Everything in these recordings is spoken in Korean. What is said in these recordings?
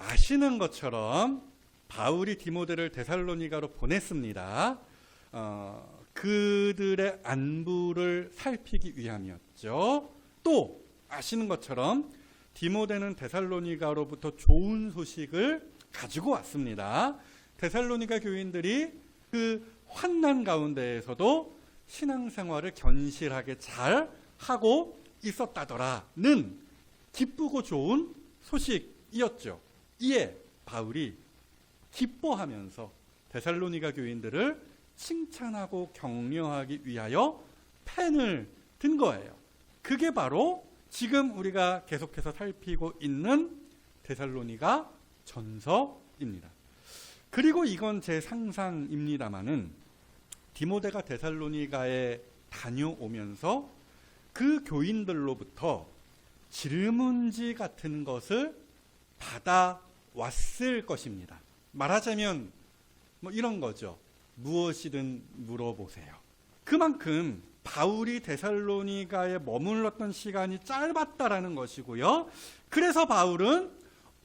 아시는 것처럼 바울이 디모데를 데살로니가로 보냈습니다. 그들의 안부를 살피기 위함이었죠. 또 아시는 것처럼 디모데는 데살로니가로부터 좋은 소식을 가지고 왔습니다. 데살로니가 교인들이 그 환난 가운데에서도 신앙생활을 견실하게 잘 하고 있었다더라는 기쁘고 좋은 소식이었죠. 이에 바울이 기뻐하면서 데살로니가 교인들을 칭찬하고 격려하기 위하여 펜을 든 거예요. 그게 바로 지금 우리가 계속해서 살피고 있는 데살로니가 전서입니다. 그리고 이건 제 상상입니다마는 디모데가 데살로니가에 다녀오면서 그 교인들로부터 질문지 같은 것을 받아왔을 것입니다. 말하자면 뭐 이런 거죠. 무엇이든 물어보세요. 그만큼 바울이 데살로니가에 머물렀던 시간이 짧았다라는 것이고요. 그래서 바울은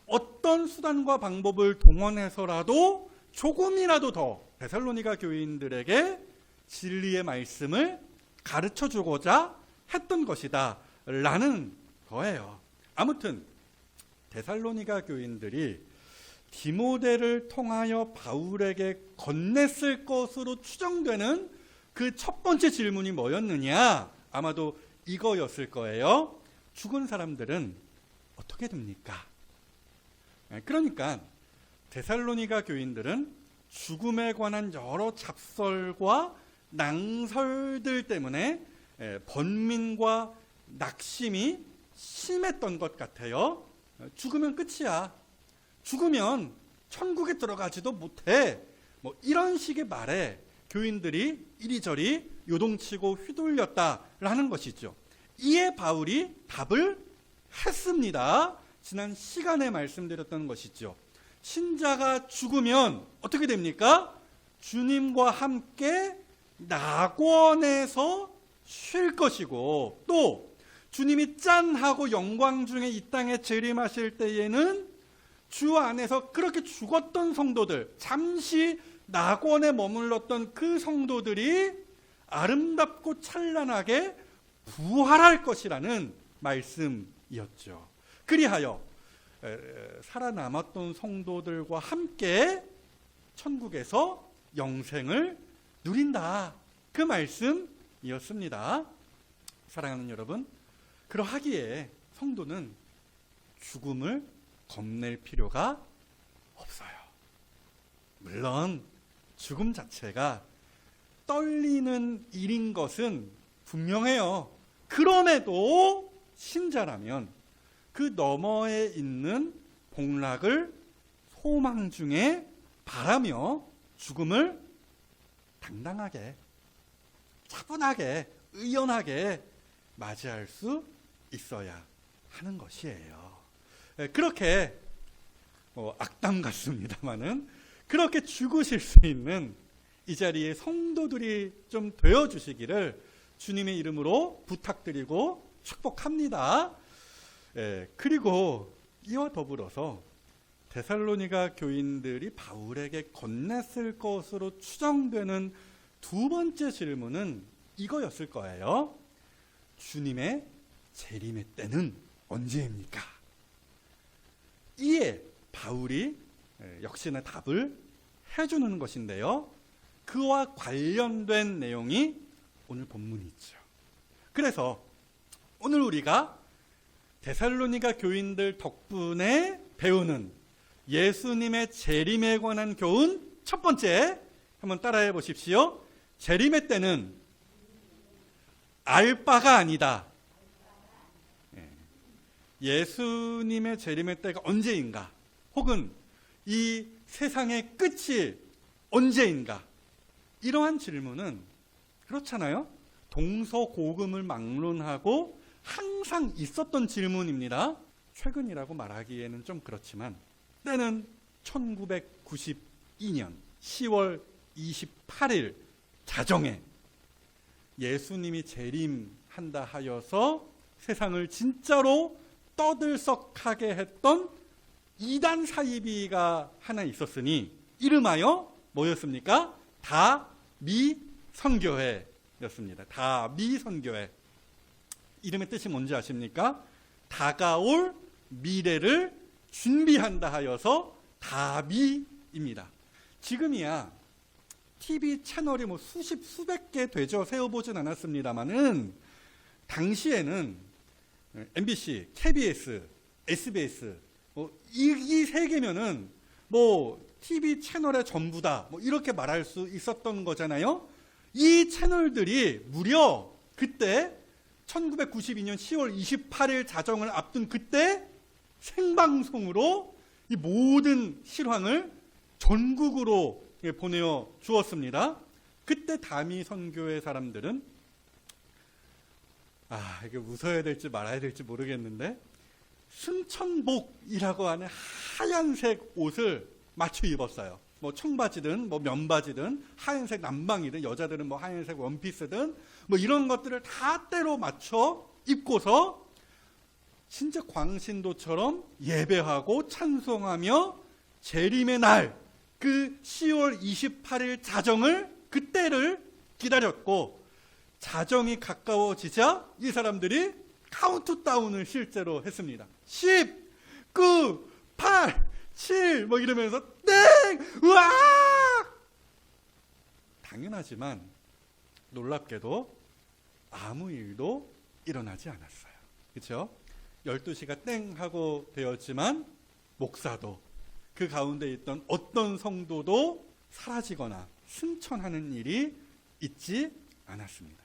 어떤 수단과 방법을 동원해서라도 조금이라도 더 데살로니가 교인들에게 진리의 말씀을 가르쳐 주고자 했던 것이다 라는 거예요. 아무튼 데살로니가 교인들이 디모데를 통하여 바울에게 건넸을 것으로 추정되는 그 첫 번째 질문이 뭐였느냐? 아마도 이거였을 거예요. 죽은 사람들은 어떻게 됩니까? 그러니까 데살로니가 교인들은 죽음에 관한 여러 잡설과 낭설들 때문에 번민과 낙심이 심했던 것 같아요. 죽으면 끝이야. 죽으면 천국에 들어가지도 못해. 뭐 이런 식의 말에 교인들이 이리저리 요동치고 휘둘렸다라는 것이죠. 이에 바울이 답을 했습니다. 지난 시간에 말씀드렸던 것이죠. 신자가 죽으면 어떻게 됩니까? 주님과 함께 낙원에서 쉴 것이고, 또 주님이 짠하고 영광 중에 이 땅에 재림하실 때에는 주 안에서 그렇게 죽었던 성도들, 잠시 낙원에 머물렀던 그 성도들이 아름답고 찬란하게 부활할 것이라는 말씀이었죠. 그리하여 살아남았던 성도들과 함께 천국에서 영생을 누린다. 그 말씀이었습니다. 사랑하는 여러분, 그러하기에 성도는 죽음을 겁낼 필요가 없어요. 물론 죽음 자체가 떨리는 일인 것은 분명해요. 그럼에도 신자라면 그 너머에 있는 복락을 소망 중에 바라며 죽음을 당당하게, 차분하게, 의연하게 맞이할 수 있어야 하는 것이에요. 그렇게 악담 같습니다마는 그렇게 죽으실 수 있는 이 자리에 성도들이 좀 되어주시기를 주님의 이름으로 부탁드리고 축복합니다. 그리고 이와 더불어서 데살로니가 교인들이 바울에게 건넸을 것으로 추정되는 두 번째 질문은 이거였을 거예요. 주님의 재림의 때는 언제입니까? 이에 바울이 역시나 답을 해주는 것인데요. 그와 관련된 내용이 오늘 본문이 있죠. 그래서 오늘 우리가 데살로니가 교인들 덕분에 배우는 예수님의 재림에 관한 교훈 첫 번째, 한번 따라해 보십시오. 재림의 때는 알 바가 아니다. 예수님의 재림의 때가 언제인가? 혹은 이 세상의 끝이 언제인가? 이러한 질문은 그렇잖아요. 동서고금을 막론하고 항상 있었던 질문입니다. 최근이라고 말하기에는 좀 그렇지만 때는 1992년 10월 28일 자정에 예수님이 재림한다 하여서 세상을 진짜로 떠들썩하게 했던 이단 사이비가 하나 있었으니 이름하여 뭐였습니까? 다미선교회였습니다. 다미선교회. 이름의 뜻이 뭔지 아십니까? 다가올 미래를 준비한다 하여서 다미입니다. 지금이야 TV 채널이 뭐 수십 수백 개 되죠. 세어보진 않았습니다만은 당시에는 MBC, KBS, SBS 이 세 개면은 뭐 TV 채널의 전부다 뭐 이렇게 말할 수 있었던 거잖아요. 이 채널들이 무려 그때 1992년 10월 28일 자정을 앞둔 그때 생방송으로 이 모든 실황을 전국으로 보내어 주었습니다. 그때 다미 선교회 사람들은 이게 웃어야 될지 말아야 될지 모르겠는데 승천복이라고 하는 하얀색 옷을 맞춰 입었어요. 뭐 청바지든 뭐 면바지든 하얀색 남방이든 여자들은 뭐 하얀색 원피스든 뭐 이런 것들을 다 때로 맞춰 입고서 진짜 광신도처럼 예배하고 찬송하며 재림의 날 그 10월 28일 자정을 그때를 기다렸고 자정이 가까워지자 이 사람들이 카운트다운을 실제로 했습니다. 10, 9, 8, 7 뭐 이러면서 땡! 우와! 당연하지만 놀랍게도 아무 일도 일어나지 않았어요. 그렇죠? 12시가 땡 하고 되었지만 목사도 그 가운데 있던 어떤 성도도 사라지거나 승천하는 일이 있지 않았습니다.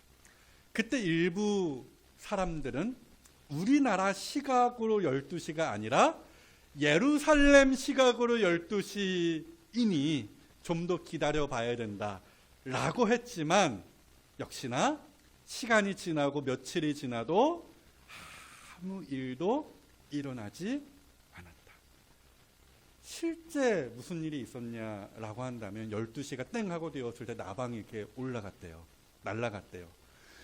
그때 일부 사람들은 우리나라 시각으로 12시가 아니라 예루살렘 시각으로 12시이니 좀 더 기다려 봐야 된다라고 했지만 역시나 시간이 지나고 며칠이 지나도 아무 일도 일어나지 않았다. 실제 무슨 일이 있었냐라고 한다면 12시가 땡 하고 되었을 때 나방이 이렇게 올라갔대요. 날아갔대요.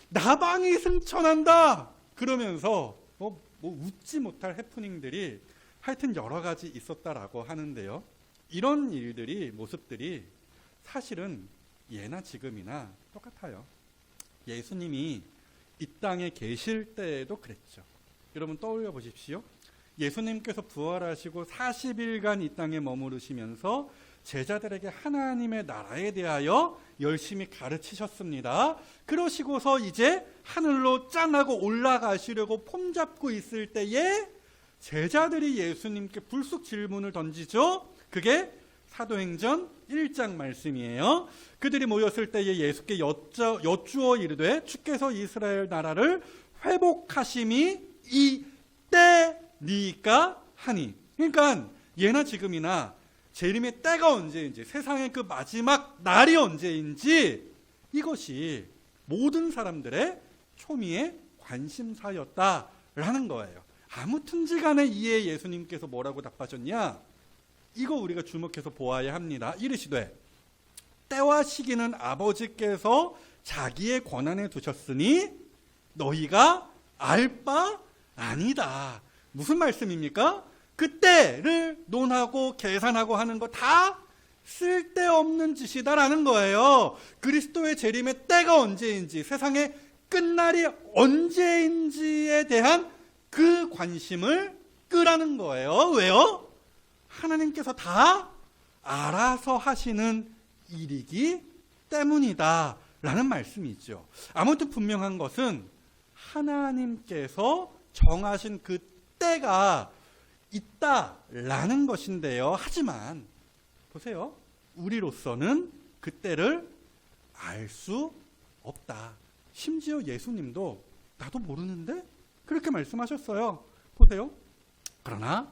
나방이 승천한다! 그러면서 뭐 웃지 못할 해프닝들이 하여튼 여러 가지 있었다라고 하는데요. 이런 일들이, 모습들이 사실은 예나 지금이나 똑같아요. 예수님이 이 땅에 계실 때에도 그랬죠. 여러분 떠올려 보십시오. 예수님께서 부활하시고 40일간 이 땅에 머무르시면서 제자들에게 하나님의 나라에 대하여 열심히 가르치셨습니다. 그러시고서 이제 하늘로 짠하고 올라가시려고 폼잡고 있을 때에 제자들이 예수님께 불쑥 질문을 던지죠. 그게 사도행전 1장 말씀이에요. 그들이 모였을 때에 예수께 여쭈어 이르되 주께서 이스라엘 나라를 회복하심이 이때니까 하니. 그러니까 예나 지금이나 재림의 때가 언제인지, 세상의 그 마지막 날이 언제인지 이것이 모든 사람들의 초미의 관심사였다라는 거예요. 아무튼지 간에 이에 예수님께서 뭐라고 답하셨냐? 이거 우리가 주목해서 보아야 합니다. 이르시되 때와 시기는 아버지께서 자기의 권한에 두셨으니 너희가 알 바 아니다. 무슨 말씀입니까? 그때를 논하고 계산하고 하는 거 다 쓸데없는 짓이다라는 거예요. 그리스도의 재림의 때가 언제인지, 세상의 끝날이 언제인지에 대한 그 관심을 끄라는 거예요. 왜요? 하나님께서 다 알아서 하시는 일이기 때문이다 라는 말씀이죠. 아무튼 분명한 것은 하나님께서 정하신 그 때가 있다라는 것인데요. 하지만 보세요. 우리로서는 그 때를 알 수 없다. 심지어 예수님도 나도 모르는데? 그렇게 말씀하셨어요. 보세요. 그러나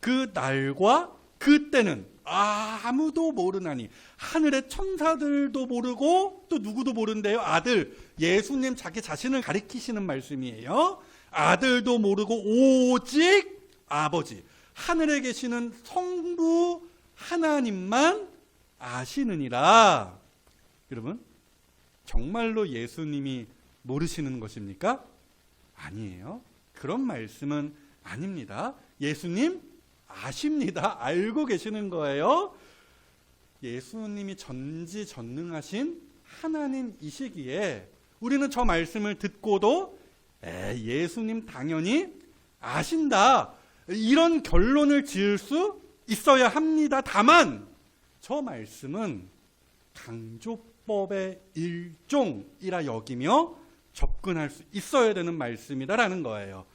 그 날과 그 때는 아무도 모르나니, 하늘의 천사들도 모르고 또 누구도 모른대요. 아들, 예수님 자기 자신을 가리키시는 말씀이에요. 아들도 모르고 오직 아버지, 하늘에 계시는 성부 하나님만 아시느니라. 여러분, 정말로 예수님이 모르시는 것입니까? 아니에요. 그런 말씀은 아닙니다. 예수님 아십니다. 알고 계시는 거예요. 예수님이 전지전능하신 하나님이시기에 우리는 저 말씀을 듣고도 예수님 당연히 아신다, 이런 결론을 지을 수 있어야 합니다. 다만 저 말씀은 강조법의 일종이라 여기며 접근할 수 있어야 되는 말씀이다라는 거예요.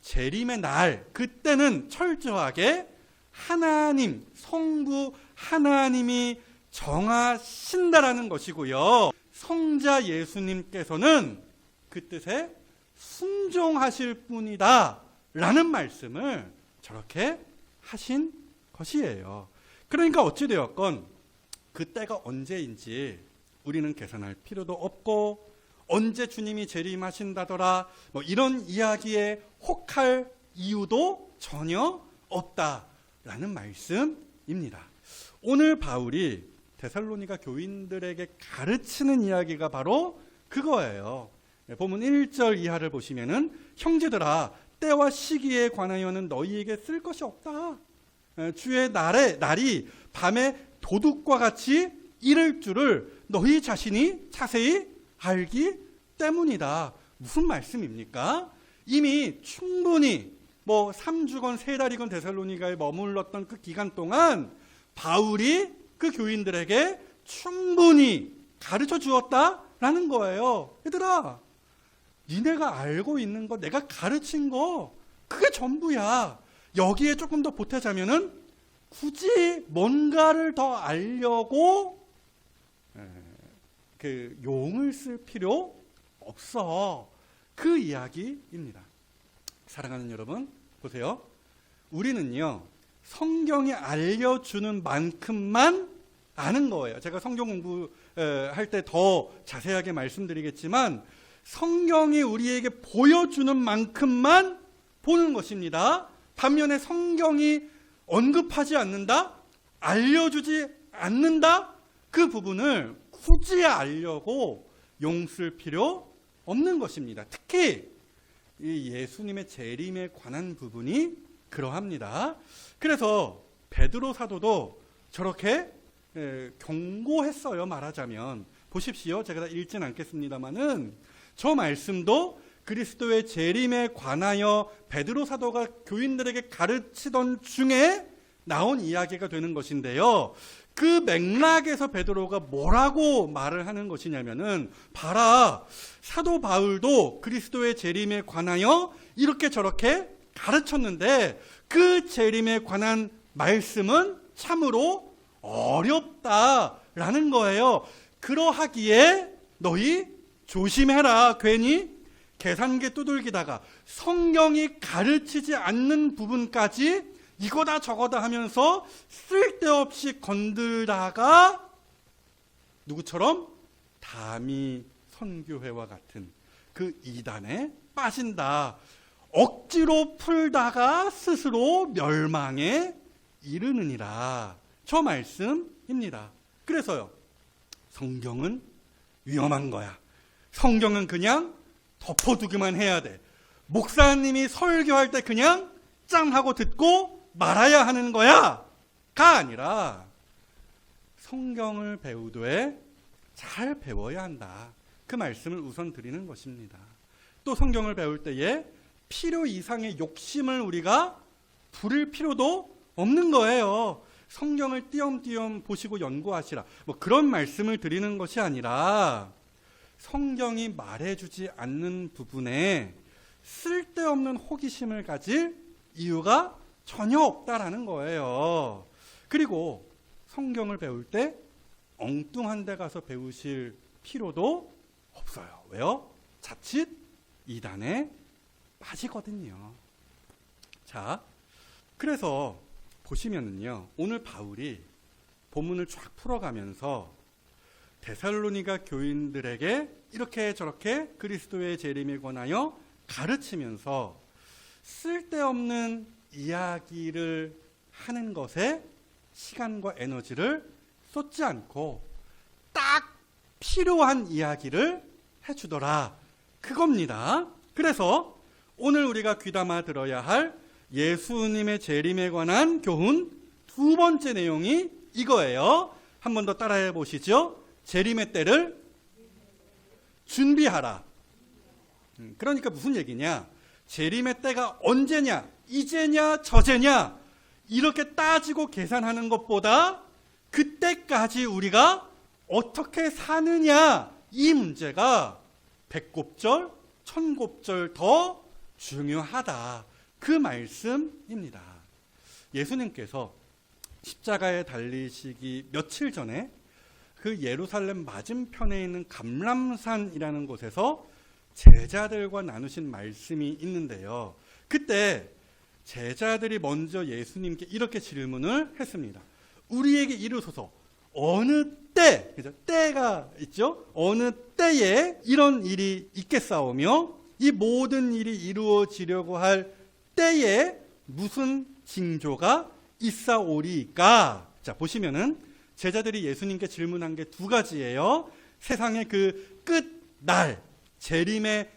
재림의 날, 그때는 철저하게 하나님, 성부 하나님이 정하신다라는 것이고요. 성자 예수님께서는 그 뜻에 순종하실 뿐이다 라는 말씀을 저렇게 하신 것이에요. 그러니까 어찌되었건 그때가 언제인지 우리는 계산할 필요도 없고, 언제 주님이 재림하신다더라 이런 이야기에 혹할 이유도 전혀 없다라는 말씀입니다. 오늘 바울이 데살로니가 교인들에게 가르치는 이야기가 바로 그거예요. 본문 1절 이하를 보시면은, 형제들아 때와 시기에 관하여는 너희에게 쓸 것이 없다. 주의 날이 밤에 도둑과 같이 이를 줄을 너희 자신이 자세히 알기 때문이다. 무슨 말씀입니까? 이미 충분히 3주건 3달이건 데살로니가에 머물렀던 그 기간 동안 바울이 그 교인들에게 충분히 가르쳐 주었다라는 거예요. 얘들아, 니네가 알고 있는 거, 내가 가르친 거, 그게 전부야. 여기에 조금 더 보태자면은 굳이 뭔가를 더 알려고 그 용을 쓸 필요 없어. 그 이야기입니다. 사랑하는 여러분, 보세요. 우리는요, 성경이 알려주는 만큼만 아는 거예요. 제가 성경 공부할 때 더 자세하게 말씀드리겠지만, 성경이 우리에게 보여주는 만큼만 보는 것입니다. 반면에 성경이 언급하지 않는다, 알려주지 않는다, 그 부분을 굳이 알려고 용 쓸 필요 없는 것입니다. 특히 이 예수님의 재림에 관한 부분이 그러합니다. 그래서 베드로 사도도 저렇게 경고했어요. 말하자면 보십시오. 제가 다 읽진 않겠습니다만은 저 말씀도 그리스도의 재림에 관하여 베드로 사도가 교인들에게 가르치던 중에 나온 이야기가 되는 것인데요. 그 맥락에서 베드로가 뭐라고 말을 하는 것이냐면은, 봐라, 사도 바울도 그리스도의 재림에 관하여 이렇게 저렇게 가르쳤는데 그 재림에 관한 말씀은 참으로 어렵다라는 거예요. 그러하기에 너희 조심해라. 괜히 계산기 두들기다가 성경이 가르치지 않는 부분까지 이거다 저거다 하면서 쓸데없이 건들다가 누구처럼 다미 선교회와 같은 그 이단에 빠진다. 억지로 풀다가 스스로 멸망에 이르느니라. 저 말씀입니다. 그래서요, 성경은 위험한 거야. 성경은 그냥 덮어두기만 해야 돼. 목사님이 설교할 때 그냥 짱 하고 듣고 말아야 하는 거야 가 아니라, 성경을 배우되 잘 배워야 한다. 그 말씀을 우선 드리는 것입니다. 또 성경을 배울 때에 필요 이상의 욕심을 우리가 부릴 필요도 없는 거예요. 성경을 띄엄띄엄 보시고 연구하시라, 그런 말씀을 드리는 것이 아니라, 성경이 말해주지 않는 부분에 쓸데없는 호기심을 가질 이유가 전혀 없다라는 거예요. 그리고 성경을 배울 때 엉뚱한 데 가서 배우실 필요도 없어요. 왜요? 자칫 이단에 빠지거든요. 자, 그래서 보시면은요, 오늘 바울이 본문을 쫙 풀어가면서 데살로니가 교인들에게 이렇게 저렇게 그리스도의 재림에 관하여 가르치면서 쓸데없는 이야기를 하는 것에 시간과 에너지를 쏟지 않고 딱 필요한 이야기를 해주더라. 그겁니다. 그래서 오늘 우리가 귀담아 들어야 할 예수님의 재림에 관한 교훈 두 번째 내용이 이거예요. 한 번 더 따라해 보시죠. 재림의 때를 준비하라. 그러니까 무슨 얘기냐? 재림의 때가 언제냐? 이제냐? 저제냐? 이렇게 따지고 계산하는 것보다 그때까지 우리가 어떻게 사느냐, 이 문제가 백곱절, 천곱절 더 중요하다. 그 말씀입니다. 예수님께서 십자가에 달리시기 며칠 전에 그 예루살렘 맞은편에 있는 감람산이라는 곳에서 제자들과 나누신 말씀이 있는데요. 그때 제자들이 먼저 예수님께 이렇게 질문을 했습니다. 우리에게 이르소서, 어느 때, 그죠? 때가 있죠? 어느 때에 이런 일이 있겠사오며 이 모든 일이 이루어지려고 할 때에 무슨 징조가 있사오리까? 자, 보시면은 제자들이 예수님께 질문한 게 두 가지예요. 세상의 그 끝날, 재림의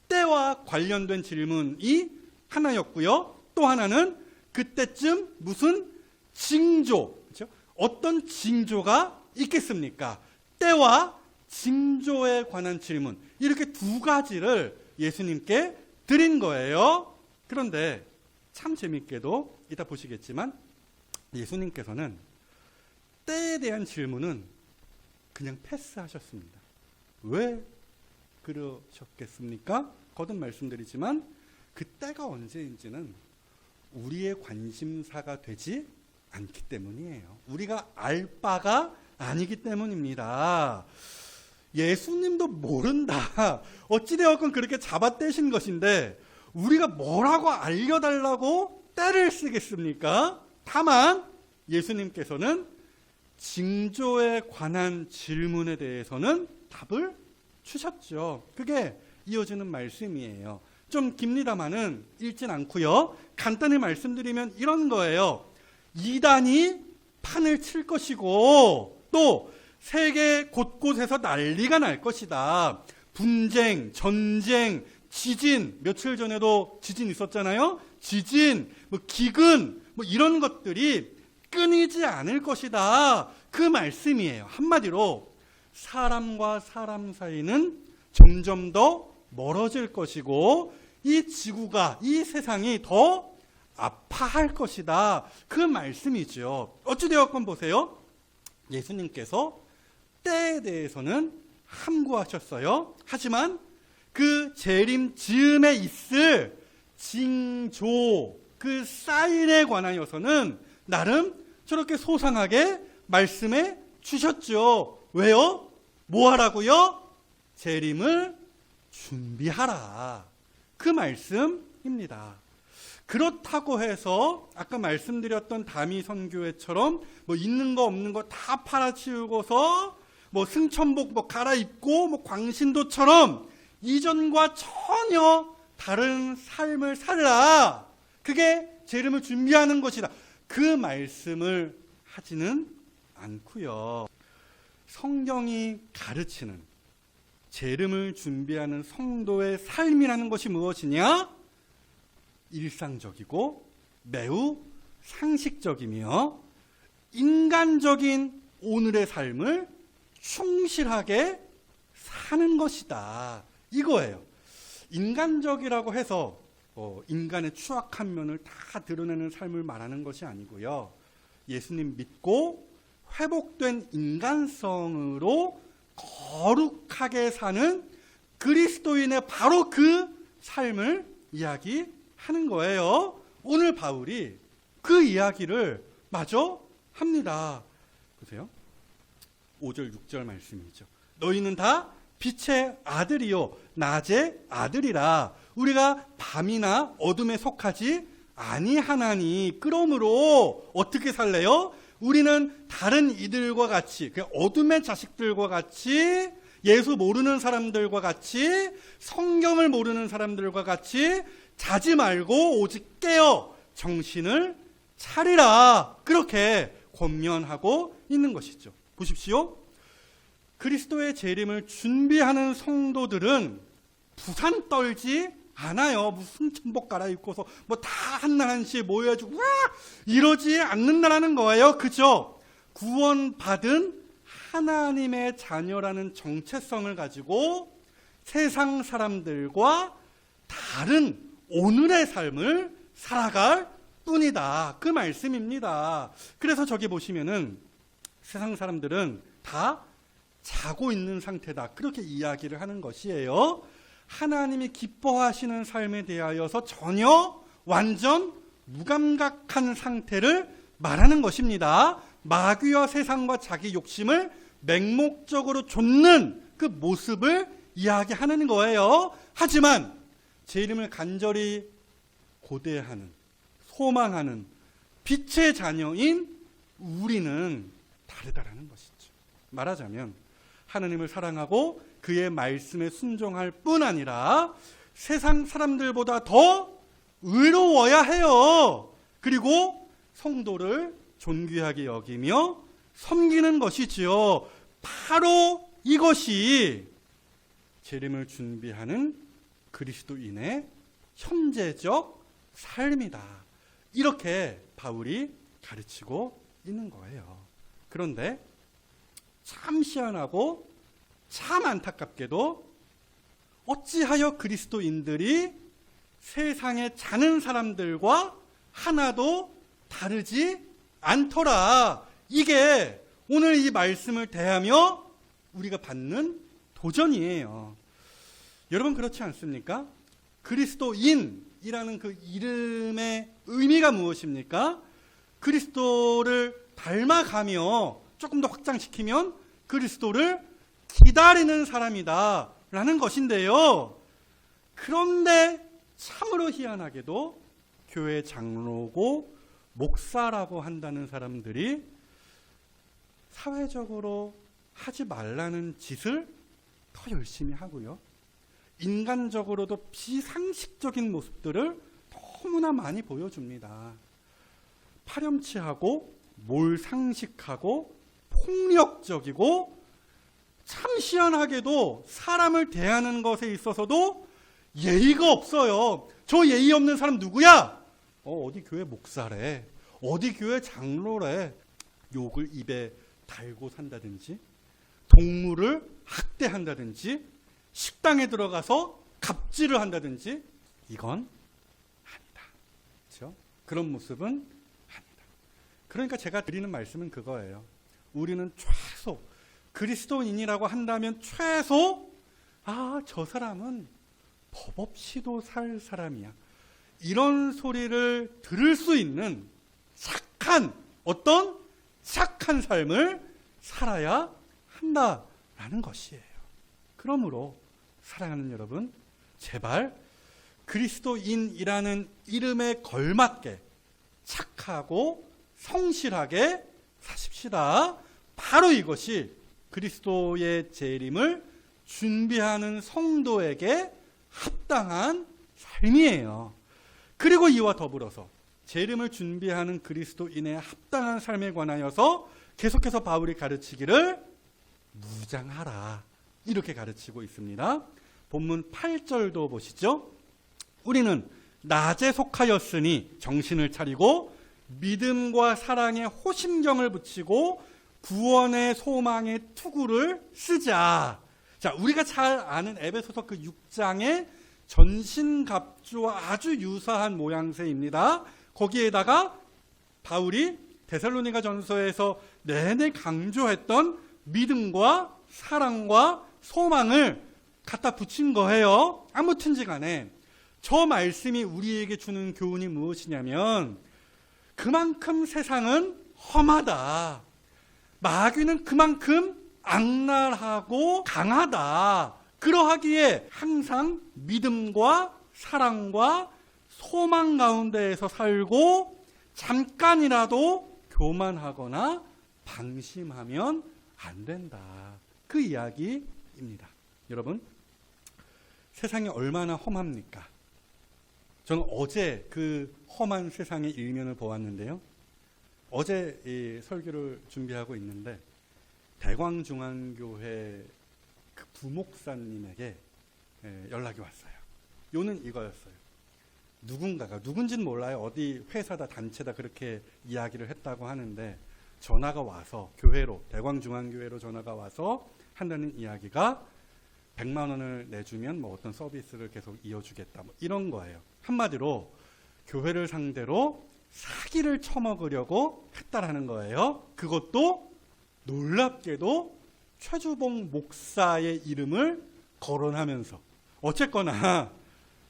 때와 관련된 질문이 하나였고요. 또 하나는 그때쯤 무슨 징조, 그렇죠? 어떤 징조가 있겠습니까? 때와 징조에 관한 질문, 이렇게 두 가지를 예수님께 드린 거예요. 그런데 참 재밌게도 이따 보시겠지만 예수님께서는 때에 대한 질문은 그냥 패스하셨습니다. 왜 그러셨겠습니까? 거듭 말씀드리지만 그 때가 언제인지는 우리의 관심사가 되지 않기 때문이에요. 우리가 알 바가 아니기 때문입니다. 예수님도 모른다. 어찌되었건 그렇게 잡아떼신 것인데 우리가 뭐라고 알려달라고 때를 쓰겠습니까? 다만 예수님께서는 징조에 관한 질문에 대해서는 답을 주셨죠. 그게 이어지는 말씀이에요. 좀 깁니다마는 읽진 않고요. 간단히 말씀드리면 이런 거예요. 이단이 판을 칠 것이고 또 세계 곳곳에서 난리가 날 것이다. 분쟁, 전쟁, 지진, 며칠 전에도 지진 있었잖아요. 지진, 기근, 이런 것들이 끊이지 않을 것이다. 그 말씀이에요. 한마디로 사람과 사람 사이는 점점 더 멀어질 것이고 이 지구가, 이 세상이 더 아파할 것이다. 그 말씀이죠. 어찌되었건 보세요. 예수님께서 때에 대해서는 함구하셨어요. 하지만 그 재림 즈음에 있을 징조, 그 사인에 관하여서는 나름 저렇게 소상하게 말씀해 주셨죠. 왜요? 뭐 하라고요? 재림을 준비하라. 그 말씀입니다. 그렇다고 해서 아까 말씀드렸던 다미선교회처럼 있는 거 없는 거 다 팔아치우고서 승천복 갈아입고 광신도처럼 이전과 전혀 다른 삶을 살라. 그게 재림을 준비하는 것이다. 그 말씀을 하지는 않고요. 성경이 가르치는 재림을 준비하는 성도의 삶이라는 것이 무엇이냐? 일상적이고 매우 상식적이며 인간적인 오늘의 삶을 충실하게 사는 것이다. 이거예요. 인간적이라고 해서 인간의 추악한 면을 다 드러내는 삶을 말하는 것이 아니고요. 예수님 믿고 회복된 인간성으로 거룩하게 사는 그리스도인의 바로 그 삶을 이야기하는 거예요. 오늘 바울이 그 이야기를 마저 합니다. 보세요. 5절 6절 말씀이죠. 너희는 다 빛의 아들이요 낮의 아들이라. 우리가 밤이나 어둠에 속하지 아니하나니. 그러므로 어떻게 살래요? 우리는 다른 이들과 같이, 어둠의 자식들과 같이, 예수 모르는 사람들과 같이, 성경을 모르는 사람들과 같이 자지 말고 오직 깨어 정신을 차리라. 그렇게 권면하고 있는 것이죠. 보십시오. 그리스도의 재림을 준비하는 성도들은 부산 떨지 않아요. 무슨 천복 갈아입고서 뭐 다 한날 한시에 모여가지고 와 이러지 않는다라는 거예요. 그죠? 구원받은 하나님의 자녀라는 정체성을 가지고 세상 사람들과 다른 오늘의 삶을 살아갈 뿐이다. 그 말씀입니다. 그래서 저기 보시면은 세상 사람들은 다 자고 있는 상태다. 그렇게 이야기를 하는 것이에요. 하나님이 기뻐하시는 삶에 대하여서 전혀 완전 무감각한 상태를 말하는 것입니다. 마귀와 세상과 자기 욕심을 맹목적으로 좇는 그 모습을 이야기하는 거예요. 하지만 제 이름을 간절히 고대하는, 소망하는 빛의 자녀인 우리는 다르다라는 것이죠. 말하자면 하나님을 사랑하고 그의 말씀에 순종할 뿐 아니라 세상 사람들보다 더 의로워야 해요. 그리고 성도를 존귀하게 여기며 섬기는 것이지요. 바로 이것이 재림을 준비하는 그리스도인의 현재적 삶이다. 이렇게 바울이 가르치고 있는 거예요. 그런데 참 희한하고 참 안타깝게도 어찌하여 그리스도인들이 세상에 사는 사람들과 하나도 다르지 않더라. 이게 오늘 이 말씀을 대하며 우리가 받는 도전이에요. 여러분 그렇지 않습니까? 그리스도인이라는 그 이름의 의미가 무엇입니까? 그리스도를 닮아가며 조금 더 확장시키면 그리스도를 기다리는 사람이다 라는 것인데요. 그런데 참으로 희한하게도 교회 장로고 목사라고 한다는 사람들이 사회적으로 하지 말라는 짓을 더 열심히 하고요. 인간적으로도 비상식적인 모습들을 너무나 많이 보여줍니다. 파렴치하고 몰상식하고 폭력적이고 참 희한하게도 사람을 대하는 것에 있어서도 예의가 없어요. 저 예의 없는 사람 누구야? 어디 교회 목사래. 어디 교회 장로래. 욕을 입에 달고 산다든지 동물을 학대한다든지 식당에 들어가서 갑질을 한다든지 이건 아니다. 그렇죠? 그런 모습은 아니다. 그러니까 제가 드리는 말씀은 그거예요. 우리는 최소 그리스도인이라고 한다면 최소 저 사람은 법 없이도 살 사람이야. 이런 소리를 들을 수 있는 어떤 착한 삶을 살아야 한다라는 것이에요. 그러므로 사랑하는 여러분, 제발 그리스도인이라는 이름에 걸맞게 착하고 성실하게 사십시다. 바로 이것이 그리스도의 재림을 준비하는 성도에게 합당한 삶이에요. 그리고 이와 더불어서 재림을 준비하는 그리스도인의 합당한 삶에 관하여서 계속해서 바울이 가르치기를 무장하라. 이렇게 가르치고 있습니다. 본문 8절도 보시죠. 우리는 낮에 속하였으니 정신을 차리고 믿음과 사랑에 호심경을 붙이고 구원의 소망의 투구를 쓰자. 자, 우리가 잘 아는 에베소서 그 6장의 전신갑주와 아주 유사한 모양새입니다. 거기에다가 바울이 데살로니가 전서에서 내내 강조했던 믿음과 사랑과 소망을 갖다 붙인 거예요. 아무튼지 간에 저 말씀이 우리에게 주는 교훈이 무엇이냐면 그만큼 세상은 험하다. 마귀는 그만큼 악랄하고 강하다. 그러하기에 항상 믿음과 사랑과 소망 가운데에서 살고 잠깐이라도 교만하거나 방심하면 안 된다. 그 이야기입니다. 여러분, 세상이 얼마나 험합니까? 저는 어제 그 험한 세상의 일면을 보았는데요. 어제 이 설교를 준비하고 있는데 대광중앙교회 그 부목사님에게 연락이 왔어요. 요는 이거였어요. 누군가가, 누군지는 몰라요. 어디 회사다 단체다 그렇게 이야기를 했다고 하는데 전화가 와서 교회로, 대광중앙교회로 전화가 와서 한다는 이야기가 100만 원을 내주면 뭐 어떤 서비스를 계속 이어주겠다, 뭐 이런 거예요. 한마디로 교회를 상대로 사기를 쳐먹으려고 했다라는 거예요. 그것도 놀랍게도 최주봉 목사의 이름을 거론하면서. 어쨌거나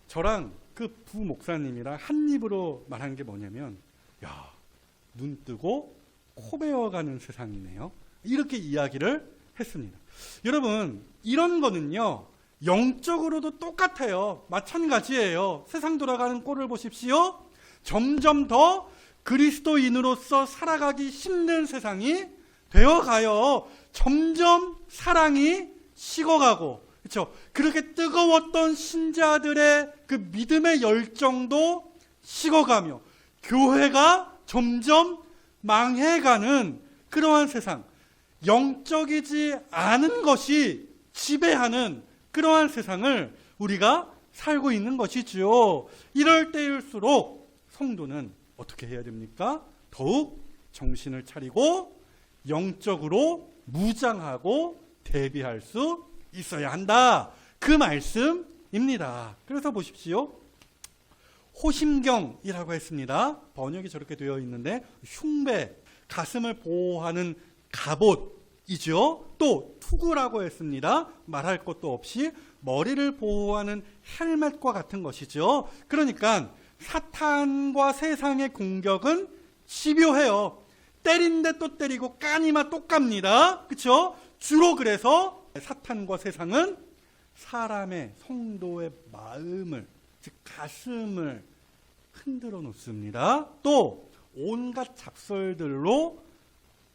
저랑 그 부목사님이랑 한 입으로 말한 게 뭐냐면, 야, 눈 뜨고 코 베어가는 세상이네요. 이렇게 이야기를 했습니다. 여러분, 이런 거는요, 영적으로도 똑같아요. 마찬가지예요. 세상 돌아가는 꼴을 보십시오. 점점 더 그리스도인으로서 살아가기 힘든 세상이 되어가요. 점점 사랑이 식어가고, 그렇죠? 그렇게 뜨거웠던 신자들의 그 믿음의 열정도 식어가며 교회가 점점 망해가는 그러한 세상, 영적이지 않은 것이 지배하는 그러한 세상을 우리가 살고 있는 것이지요. 이럴 때일수록 성도는 어떻게 해야 됩니까? 더욱 정신을 차리고 영적으로 무장하고 대비할 수 있어야 한다. 그 말씀입니다. 그래서 보십시오. 호심경이라고 했습니다. 번역이 저렇게 되어 있는데 흉배, 가슴을 보호하는 갑옷이죠. 또 투구라고 했습니다. 말할 것도 없이 머리를 보호하는 헬멧과 같은 것이죠. 그러니까 사탄과 세상의 공격은 집요해요. 때린데 또 때리고 까니마 또 깝니다. 그렇죠? 주로 그래서 사탄과 세상은 사람의, 성도의 마음을, 즉 가슴을 흔들어 놓습니다. 또 온갖 잡설들로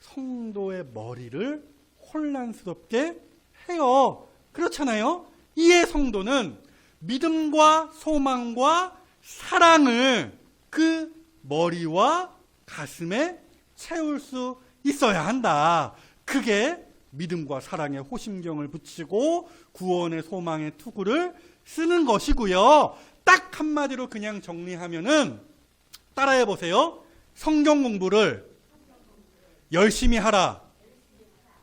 성도의 머리를 혼란스럽게 해요. 그렇잖아요. 이에 성도는 믿음과 소망과 사랑을 그 머리와 가슴에 채울 수 있어야 한다. 그게 믿음과 사랑의 호심경을 붙이고 구원의 소망의 투구를 쓰는 것이고요. 딱 한마디로 그냥 정리하면은 따라해 보세요. 성경 공부를 열심히 하라.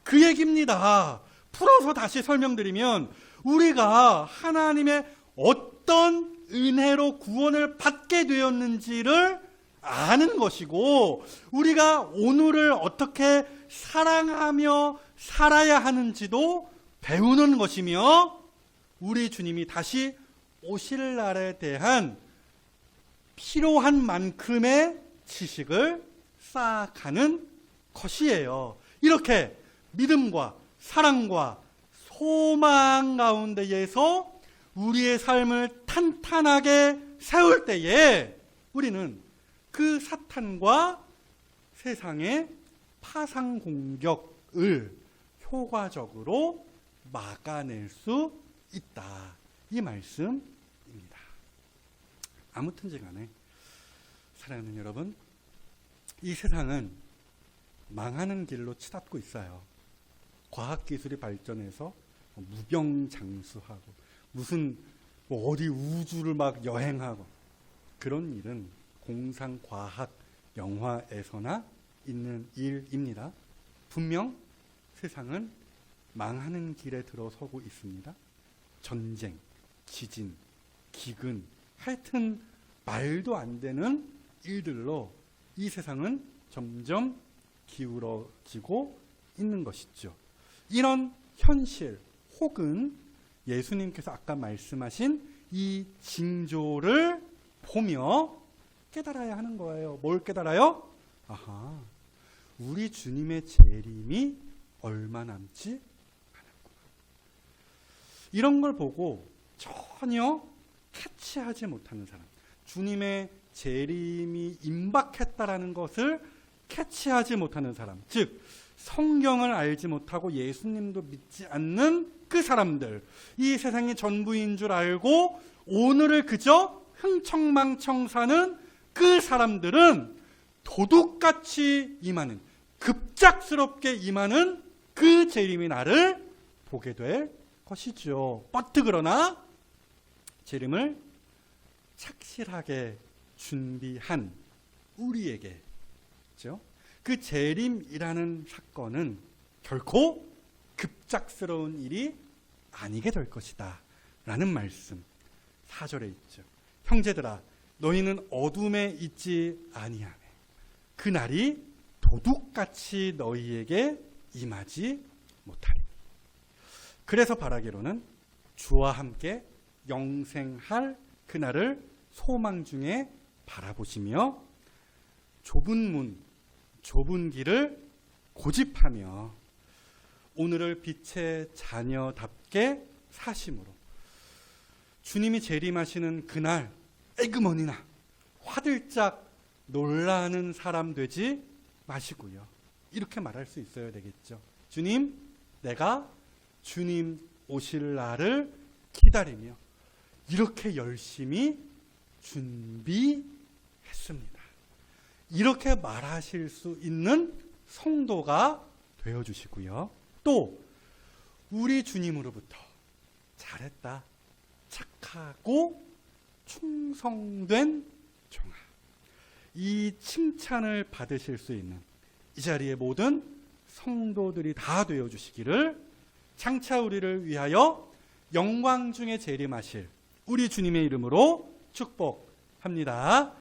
그 얘기입니다. 풀어서 다시 설명드리면 우리가 하나님의 어떤 은혜로 구원을 받게 되었는지를 아는 것이고, 우리가 오늘을 어떻게 사랑하며 살아야 하는지도 배우는 것이며, 우리 주님이 다시 오실 날에 대한 필요한 만큼의 지식을 쌓아가는 것이에요. 이렇게 믿음과 사랑과 소망 가운데에서 우리의 삶을 탄탄하게 세울 때에 우리는 그 사탄과 세상의 파상 공격을 효과적으로 막아낼 수 있다. 이 말씀입니다. 아무튼지 간에 사랑하는 여러분, 이 세상은 망하는 길로 치닫고 있어요. 과학기술이 발전해서 무병장수하고 무슨 어디 우주를 막 여행하고 그런 일은 공상과학 영화에서나 있는 일입니다. 분명 세상은 망하는 길에 들어서고 있습니다. 전쟁, 지진, 기근, 하여튼 말도 안 되는 일들로 이 세상은 점점 기울어지고 있는 것이죠. 이런 현실 혹은 예수님께서 아까 말씀하신 이 징조를 보며 깨달아야 하는 거예요. 뭘 깨달아요? 아하, 우리 주님의 재림이 얼마 남지 않았구나. 이런 걸 보고 전혀 캐치하지 못하는 사람, 주님의 재림이 임박했다라는 것을 캐치하지 못하는 사람, 즉 성경을 알지 못하고 예수님도 믿지 않는 그 사람들, 이 세상이 전부인 줄 알고 오늘을 그저 흥청망청 사는 그 사람들은 도둑같이 임하는, 급작스럽게 임하는 그 재림의 날을 보게 될 것이죠. 버트 그러나 재림을 착실하게 준비한 우리에게, 그렇죠? 그 재림이라는 사건은 결코 급작스러운 일이 아니게 될 것이다 라는 말씀 4절에 있죠. 형제들아 너희는 어둠에 있지 아니하매 그날이 도둑같이 너희에게 임하지 못하리니. 그래서 바라기로는 주와 함께 영생할 그날을 소망 중에 바라보시며 좁은 문, 좁은 길을 고집하며 오늘을 빛의 자녀답게 사심으로 주님이 재림하시는 그날 에그머니나 화들짝 놀라는 사람 되지 마시고요. 이렇게 말할 수 있어야 되겠죠. 주님, 내가 주님 오실 날을 기다리며 이렇게 열심히 준비했습니다. 이렇게 말하실 수 있는 성도가 되어주시고요. 또 우리 주님으로부터 잘했다, 착하고 충성된 종아, 이 칭찬을 받으실 수 있는 이 자리의 모든 성도들이 다 되어주시기를 장차 우리를 위하여 영광 중에 재림하실 우리 주님의 이름으로 축복합니다.